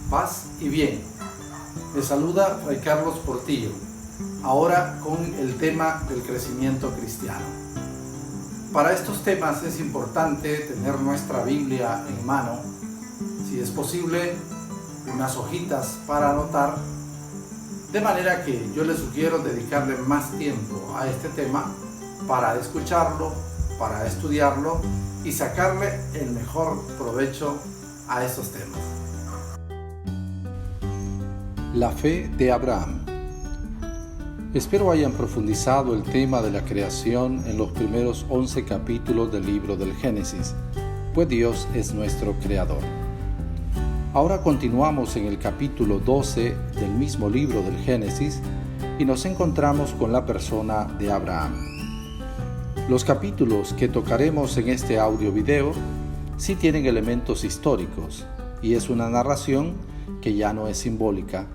Paz y bien. Les saluda Fray Carlos Portillo, ahora con el tema del crecimiento cristiano. Para estos temas es importante tener nuestra Biblia en mano, si es posible, unas hojitas para anotar, de manera que yo les sugiero dedicarle más tiempo a este tema para escucharlo, para estudiarlo y sacarle el mejor provecho a estos temas. La fe de Abraham. Espero hayan profundizado el tema de la creación en los primeros 11 capítulos del libro del Génesis, pues Dios es nuestro creador. Ahora continuamos en el capítulo 12 del mismo libro del Génesis y nos encontramos con la persona de Abraham. Los capítulos que tocaremos en este audio-video sí tienen elementos históricos y es una narración que ya no es simbólica,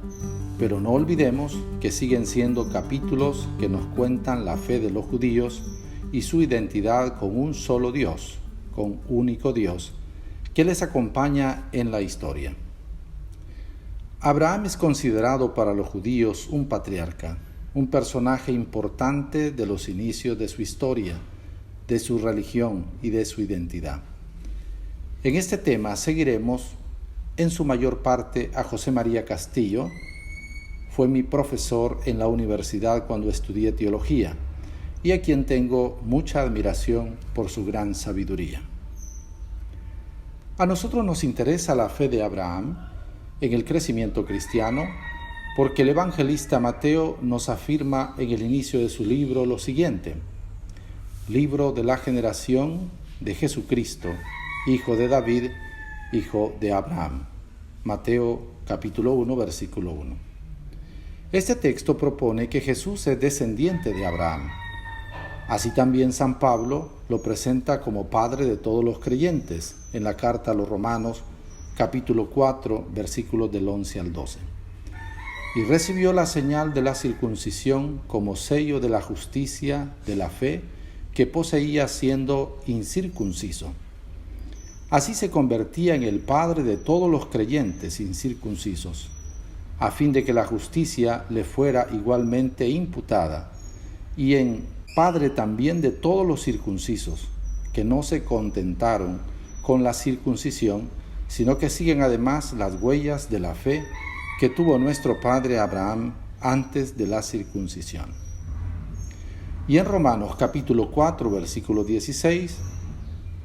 pero no olvidemos que siguen siendo capítulos que nos cuentan la fe de los judíos y su identidad con un solo Dios, con único Dios, que les acompaña en la historia. Abraham es considerado para los judíos un patriarca, un personaje importante de los inicios de su historia, de su religión y de su identidad. En este tema seguiremos en su mayor parte a José María Castillo. Fue mi profesor en la universidad cuando estudié teología y a quien tengo mucha admiración por su gran sabiduría. A nosotros nos interesa la fe de Abraham en el crecimiento cristiano porque el evangelista Mateo nos afirma en el inicio de su libro lo siguiente: libro de la generación de Jesucristo, hijo de David, hijo de Abraham. Mateo capítulo 1, versículo 1. Este texto propone que Jesús es descendiente de Abraham. Así también San Pablo lo presenta como padre de todos los creyentes en la carta a los Romanos, capítulo 4, versículos del 11 al 12. Y recibió la señal de la circuncisión como sello de la justicia de la fe que poseía siendo incircunciso. Así se convertía en el padre de todos los creyentes incircuncisos, a fin de que la justicia le fuera igualmente imputada, y en padre también de todos los circuncisos, que no se contentaron con la circuncisión, sino que siguen además las huellas de la fe que tuvo nuestro padre Abraham antes de la circuncisión. Y en Romanos capítulo 4, versículo 16,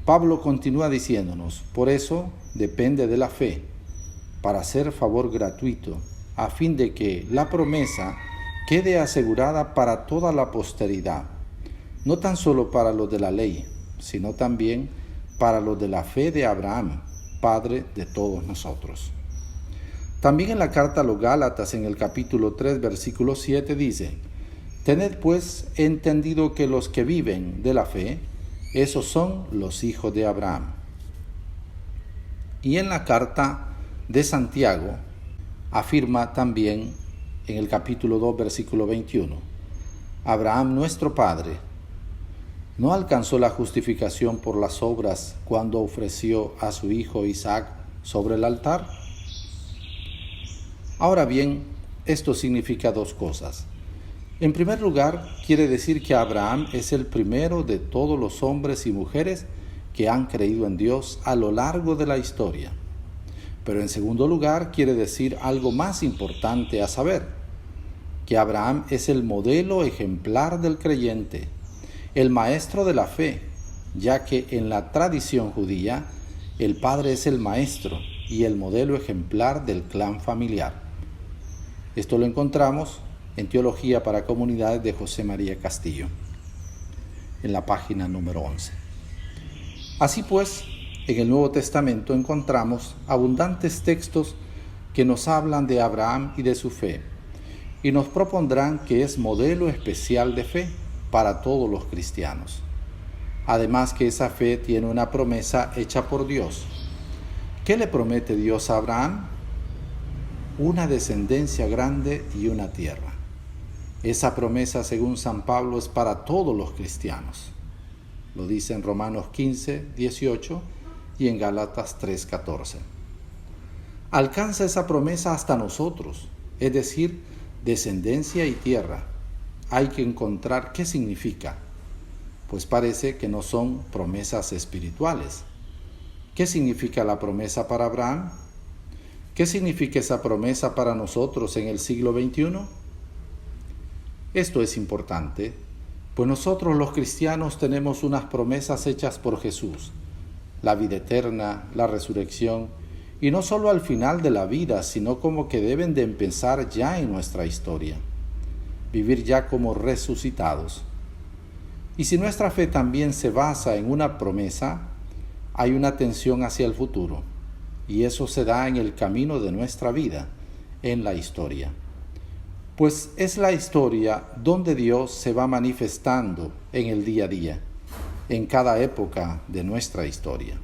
Pablo continúa diciéndonos: por eso depende de la fe, para hacer favor gratuito, a fin de que la promesa quede asegurada para toda la posteridad, no tan solo para los de la ley, sino también para los de la fe de Abraham, padre de todos nosotros. También en la carta a los Gálatas, en el capítulo 3, versículo 7, dice: tened pues entendido que los que viven de la fe, esos son los hijos de Abraham. Y en la carta de Santiago, afirma también en el capítulo 2, versículo 21, Abraham nuestro padre no alcanzó la justificación por las obras cuando ofreció a su hijo Isaac sobre el altar. Ahora bien, esto significa dos cosas. En primer lugar, quiere decir que Abraham es el primero de todos los hombres y mujeres que han creído en Dios a lo largo de la historia. Pero en segundo lugar, quiere decir algo más importante a saber, que Abraham es el modelo ejemplar del creyente, el maestro de la fe, ya que en la tradición judía, el padre es el maestro y el modelo ejemplar del clan familiar. Esto lo encontramos en Teología para Comunidades de José María Castillo, en la página número 11. Así pues, en el Nuevo Testamento encontramos abundantes textos que nos hablan de Abraham y de su fe, y nos propondrán que es modelo especial de fe para todos los cristianos. Además que esa fe tiene una promesa hecha por Dios. ¿Qué le promete Dios a Abraham? Una descendencia grande y una tierra. Esa promesa, según San Pablo, es para todos los cristianos. Lo dice en Romanos 15, 18 y en Gálatas 3, 14. alcanza esa promesa hasta nosotros, es decir, descendencia y tierra. Hay que encontrar qué significa, pues parece que no son promesas espirituales. ¿Qué significa la promesa para Abraham? ¿Qué significa esa promesa para nosotros en el siglo XXI? Esto es importante, pues nosotros los cristianos tenemos unas promesas hechas por Jesús, la vida eterna, la resurrección, y no solo al final de la vida, sino como que deben de empezar ya en nuestra historia, vivir ya como resucitados. Y si nuestra fe también se basa en una promesa, hay una tensión hacia el futuro, y eso se da en el camino de nuestra vida, en la historia. Pues es la historia donde Dios se va manifestando en el día a día, en cada época de nuestra historia.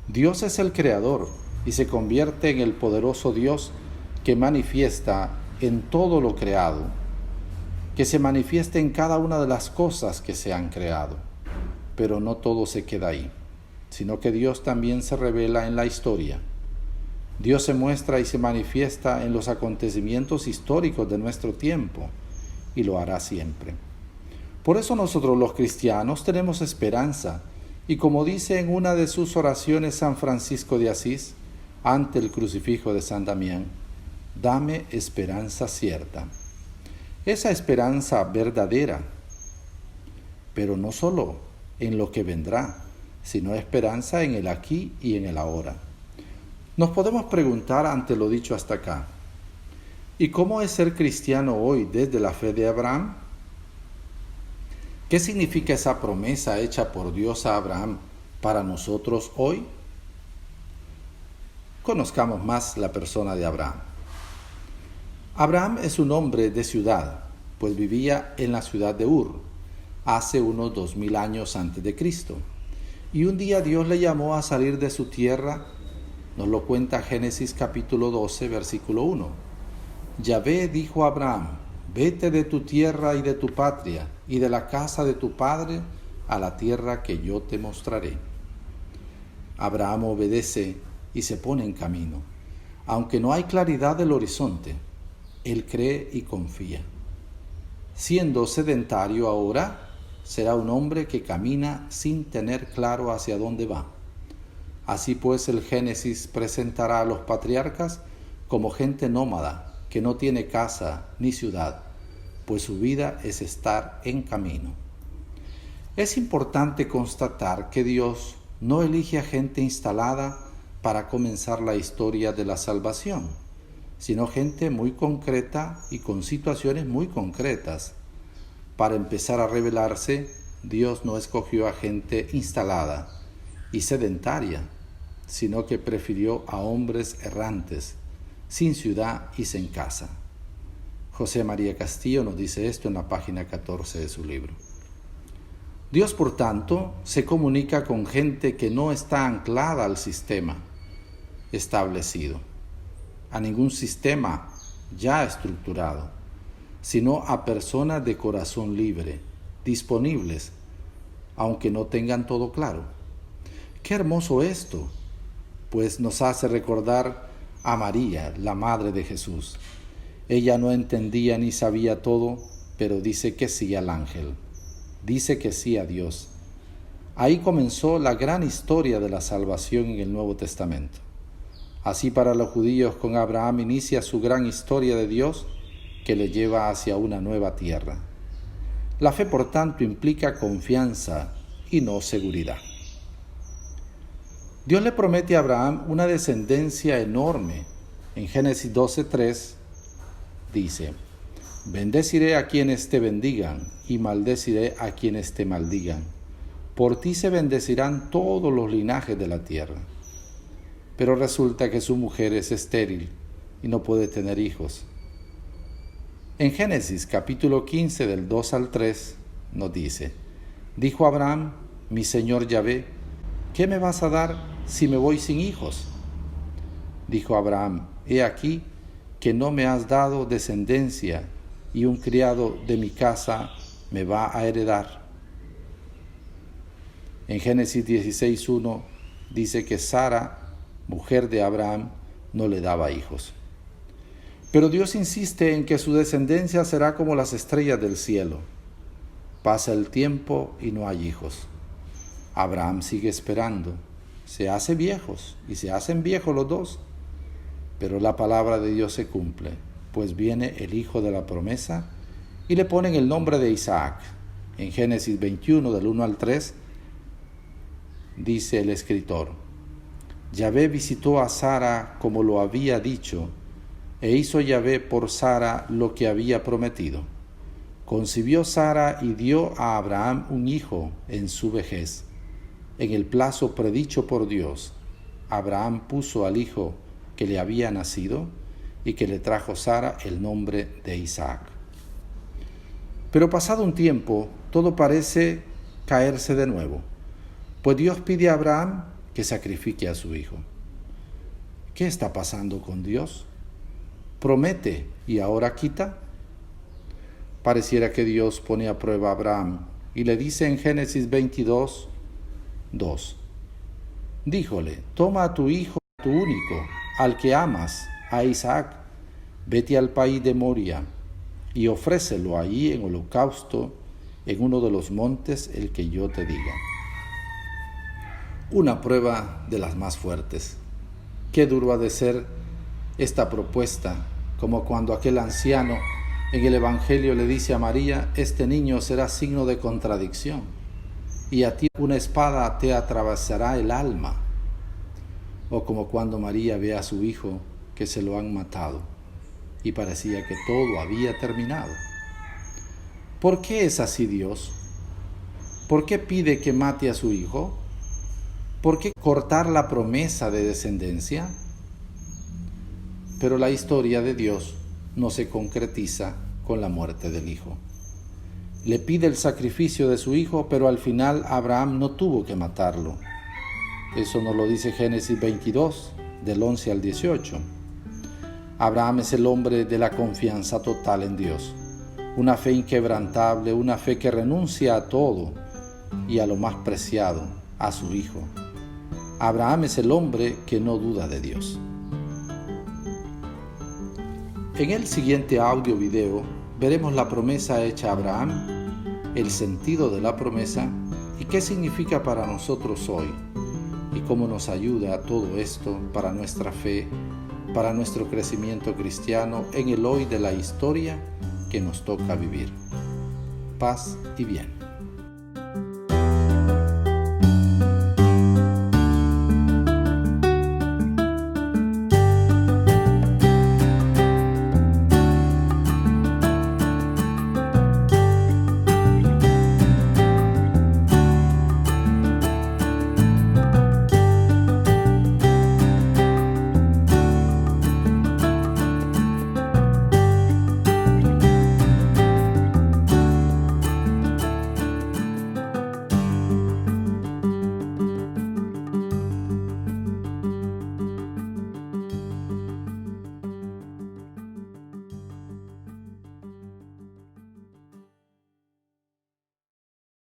Dios es el creador y se convierte en el poderoso Dios que manifiesta en todo lo creado, que se manifiesta en cada una de las cosas que se han creado. Pero no todo se queda ahí, sino que Dios también se revela en la historia. Dios se muestra y se manifiesta en los acontecimientos históricos de nuestro tiempo, y lo hará siempre. Por eso nosotros los cristianos tenemos esperanza, y como dice en una de sus oraciones San Francisco de Asís, ante el crucifijo de San Damián, dame esperanza cierta. Esa esperanza verdadera, pero no solo en lo que vendrá, sino esperanza en el aquí y en el ahora. Nos podemos preguntar ante lo dicho hasta acá, ¿y cómo es ser cristiano hoy desde la fe de Abraham? ¿Qué significa esa promesa hecha por Dios a Abraham para nosotros hoy? Conozcamos más la persona de Abraham. Abraham es un hombre de ciudad, pues vivía en la ciudad de Ur, hace unos 2000 años antes de Cristo. Y un día Dios le llamó a salir de su tierra. Nos lo cuenta Génesis capítulo 12, versículo 1. Yahvé dijo a Abraham, vete de tu tierra y de tu patria y de la casa de tu padre a la tierra que yo te mostraré. Abraham obedece y se pone en camino. Aunque no hay claridad del horizonte, él cree y confía. Siendo sedentario ahora, será un hombre que camina sin tener claro hacia dónde va. Así pues, el Génesis presentará a los patriarcas como gente nómada, que no tiene casa ni ciudad, pues su vida es estar en camino. Es importante constatar que Dios no elige a gente instalada para comenzar la historia de la salvación, sino gente muy concreta y con situaciones muy concretas. Para empezar a revelarse, Dios no escogió a gente instalada y sedentaria, sino que prefirió a hombres errantes, sin ciudad y sin casa. José María Castillo nos dice esto en la página 14 de su libro. Dios, por tanto, se comunica con gente que no está anclada al sistema establecido, a ningún sistema ya estructurado, sino a personas de corazón libre, disponibles, aunque no tengan todo claro. Qué hermoso esto, pues nos hace recordar a María, la madre de Jesús. Ella no entendía ni sabía todo, pero dice que sí al ángel, dice que sí a Dios. Ahí comenzó la gran historia de la salvación en el Nuevo Testamento. Así para los judíos con Abraham inicia su gran historia de Dios que le lleva hacia una nueva tierra. La fe, por tanto, implica confianza y no seguridad. Dios le promete a Abraham una descendencia enorme. En Génesis 12:3 dice, bendeciré a quienes te bendigan y maldeciré a quienes te maldigan. Por ti se bendecirán todos los linajes de la tierra. Pero resulta que su mujer es estéril y no puede tener hijos. En Génesis capítulo 15 del 2 al 3 nos dice, dijo Abraham, mi señor Yahvé, ¿qué me vas a dar si me voy sin hijos? Dijo Abraham, he aquí que no me has dado descendencia y un criado de mi casa me va a heredar. En Génesis 16:1 dice que Sara, mujer de Abraham, no le daba hijos. Pero Dios insiste en que su descendencia será como las estrellas del cielo. Pasa el tiempo y no hay hijos. Abraham sigue esperando. Se hace viejos y se hacen viejos los dos. Pero la palabra de Dios se cumple, pues viene el hijo de la promesa y le ponen el nombre de Isaac. En Génesis 21, del 1 al 3, dice el escritor: Yahvé visitó a Sara como lo había dicho, e hizo Yahvé por Sara lo que había prometido. Concibió Sara y dio a Abraham un hijo en su vejez. En el plazo predicho por Dios, Abraham puso al hijo que le había nacido y que le trajo Sara el nombre de Isaac. Pero pasado un tiempo, todo parece caerse de nuevo, pues Dios pide a Abraham que sacrifique a su hijo. ¿Qué está pasando con Dios? Promete y ahora quita. Pareciera que Dios pone a prueba a Abraham y le dice en Génesis 22, 2: Díjole, toma a tu hijo, tu único, al que amas, a Isaac, vete al país de Moria y ofrécelo allí en holocausto en uno de los montes el que yo te diga. Una prueba de las más fuertes. Qué duro ha de ser esta propuesta, como cuando aquel anciano en el Evangelio le dice a María: este niño será signo de contradicción, y a ti una espada te atravesará el alma. O como cuando María ve a su hijo que se lo han matado, y parecía que todo había terminado. ¿Por qué es así Dios? ¿Por qué pide que mate a su hijo? ¿Por qué cortar la promesa de descendencia? Pero la historia de Dios no se concretiza con la muerte del hijo. Le pide el sacrificio de su hijo, pero al final Abraham no tuvo que matarlo. Eso nos lo dice Génesis 22, del 11 al 18. Abraham es el hombre de la confianza total en Dios, una fe inquebrantable, una fe que renuncia a todo y a lo más preciado, a su hijo. Abraham es el hombre que no duda de Dios. En el siguiente audio video veremos la promesa hecha a Abraham, el sentido de la promesa y qué significa para nosotros hoy, y cómo nos ayuda todo esto para nuestra fe, para nuestro crecimiento cristiano en el hoy de la historia que nos toca vivir. Paz y bien.